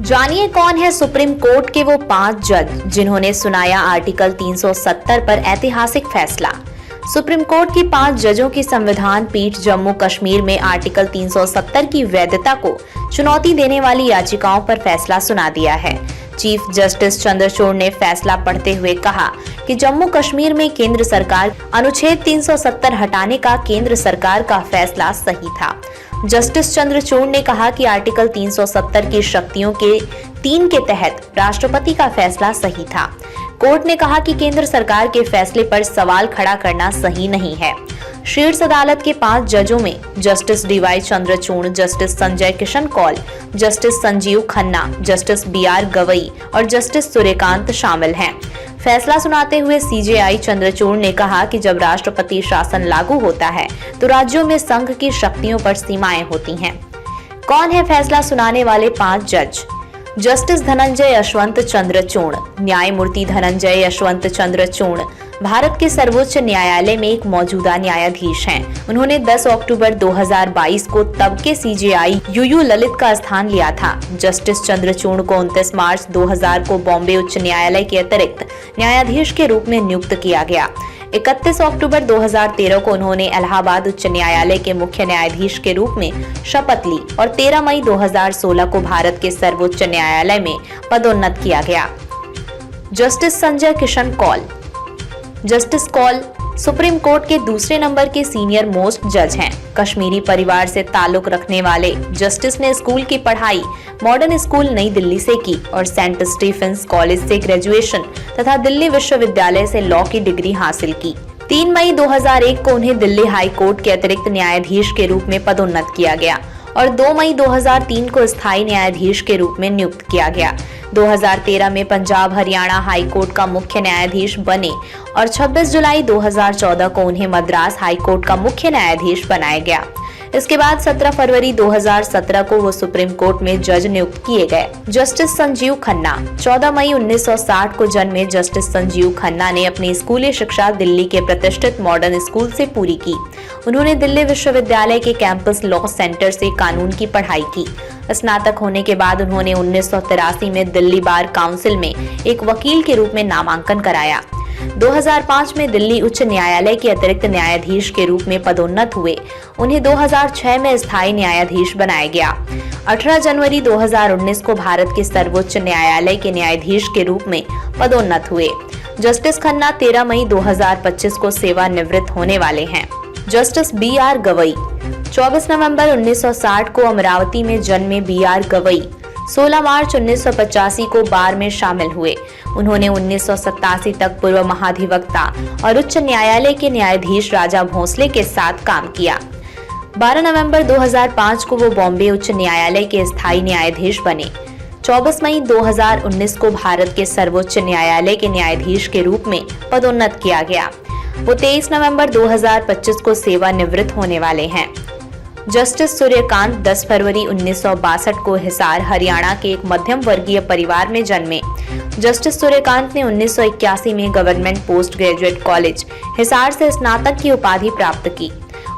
जानिए कौन है सुप्रीम कोर्ट के वो 5 जज जिन्होंने सुनाया आर्टिकल 370 पर ऐतिहासिक फैसला। सुप्रीम कोर्ट की 5 जजों की संविधान पीठ जम्मू कश्मीर में आर्टिकल 370 की वैधता को चुनौती देने वाली याचिकाओं पर फैसला सुना दिया है। चीफ जस्टिस चंद्रचूड़ ने फैसला पढ़ते हुए कहा कि जम्मू कश्मीर में केंद्र सरकार अनुच्छेद 370 हटाने का केंद्र सरकार का फैसला सही था। जस्टिस चंद्रचूड़ ने कहा कि आर्टिकल 370 की शक्तियों के 3 के तहत राष्ट्रपति का फैसला सही था। कोर्ट ने कहा कि केंद्र सरकार के फैसले पर सवाल खड़ा करना सही नहीं है। शीर्ष अदालत के 5 जजों में Justice DY Chandrachud, Justice Sanjay Kishan Kaul, Justice Sanjiv Khanna, Justice BR Gavai और जस्टिस सूर्यकांत शामिल हैं। फैसला सुनाते हुए CJI चंद्रचूड़ ने कहा कि जब राष्ट्रपति शासन लागू होता है तो राज्यों में संघ की शक्तियों पर सीमाएं होती हैं। कौन है फैसला सुनाने वाले 5 जज? जस्टिस धनंजय यशवंत चंद्रचूड़। न्यायमूर्ति धनंजय यशवंत चंद्रचूड़ भारत के सर्वोच्च न्यायालय में एक मौजूदा न्यायाधीश हैं। उन्होंने 10 अक्टूबर 2022 को तब के CJI UU ललित का स्थान लिया था। जस्टिस चंद्रचूड़ को 29 मार्च 2000 को बॉम्बे उच्च न्यायालय के अतिरिक्त न्यायाधीश के रूप में नियुक्त किया गया। 31 अक्टूबर 2013 को उन्होंने इलाहाबाद उच्च न्यायालय के मुख्य न्यायाधीश के रूप में शपथ ली और 13 मई 2016 को भारत के सर्वोच्च न्यायालय में पदोन्नत किया गया। Justice Sanjay Kishan Kaul. Justice Kaul Supreme Court के दूसरे नंबर के सीनियर मोस्ट जज हैं। कश्मीरी परिवार से ताल्लुक रखने वाले जस्टिस ने स्कूल की पढ़ाई मॉडर्न स्कूल नई दिल्ली से की और सेंट स्टीफेंस कॉलेज से ग्रेजुएशन तथा दिल्ली विश्वविद्यालय से लॉ की डिग्री हासिल की। 3 मई 2001 को उन्हें दिल्ली हाई कोर्ट के अतिरिक्त न्यायाधीश के रूप में पदोन्नत किया गया और 2 मई 2003 को स्थायी न्यायाधीश के रूप में नियुक्त किया गया। 2013 में पंजाब हरियाणा हाई कोर्ट का मुख्य न्यायाधीश बने और 26 जुलाई 2014 को उन्हें मद्रास हाई कोर्ट का मुख्य न्यायाधीश बनाया गया। इसके बाद 17 फरवरी 2017 को वो सुप्रीम कोर्ट में जज नियुक्त किए गए। जस्टिस संजीव खन्ना। 14 मई 1960 को जन्मे जस्टिस संजीव खन्ना ने अपनी स्कूली शिक्षा दिल्ली के प्रतिष्ठित मॉडर्न स्कूल से पूरी की। उन्होंने दिल्ली विश्वविद्यालय के कैंपस लॉ सेंटर से कानून की पढ़ाई की। स्नातक होने के बाद उन्होंने 1983 में दिल्ली बार काउंसिल में एक वकील के रूप में नामांकन कराया। 2005 में दिल्ली उच्च न्यायालय के अतिरिक्त न्यायाधीश के रूप में पदोन्नत हुए। उन्हें 2006 में स्थायी न्यायाधीश बनाया गया। 18 जनवरी 2019 को भारत के सर्वोच्च न्यायालय के न्यायाधीश के रूप में पदोन्नत हुए। जस्टिस खन्ना 13 मई 2025 को सेवानिवृत्त होने वाले हैं। Justice BR Gavai. 24 नवंबर 1960 को अमरावती में जन्मे BR गवई 16 मार्च 1985 को बार में शामिल हुए। उन्होंने 1987 तक पूर्व महाधिवक्ता और उच्च न्यायालय के न्यायाधीश राजा भोसले के साथ काम किया। 12 नवंबर 2005 को वो बॉम्बे उच्च न्यायालय के स्थायी न्यायाधीश बने। 24 मई 2019 को भारत के सर्वोच्च न्यायालय के न्यायाधीश के रूप में पदोन्नत किया गया। वो 23 नवंबर 2025 को सेवानिवृत्त होने वाले हैं। जस्टिस सूर्यकांत 10 फरवरी 1962 को हिसार हरियाणा के एक मध्यम वर्गीय परिवार में जन्मे। जस्टिस सूर्यकांत ने 1981 में government post graduate college Hisar से स्नातक की उपाधि प्राप्त की।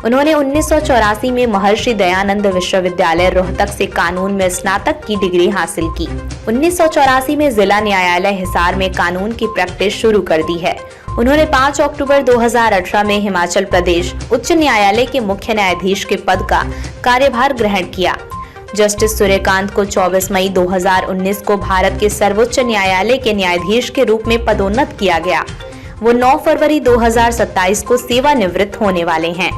उन्होंने 1984 में महर्षि दयानंद विश्वविद्यालय रोहतक से कानून में स्नातक की डिग्री हासिल की। 1984 में जिला न्यायालय हिसार में कानून की प्रैक्टिस शुरू कर दी है। उन्होंने 5 अक्टूबर 2018 में हिमाचल प्रदेश उच्च न्यायालय के मुख्य न्यायाधीश के पद का कार्यभार ग्रहण किया। जस्टिस सूर्यकांत को 24 मई 2019 को भारत के सर्वोच्च न्यायालय के न्यायाधीश के रूप में पदोन्नत किया गया। वो 9 फरवरी 2027 को सेवानिवृत्त होने वाले हैं।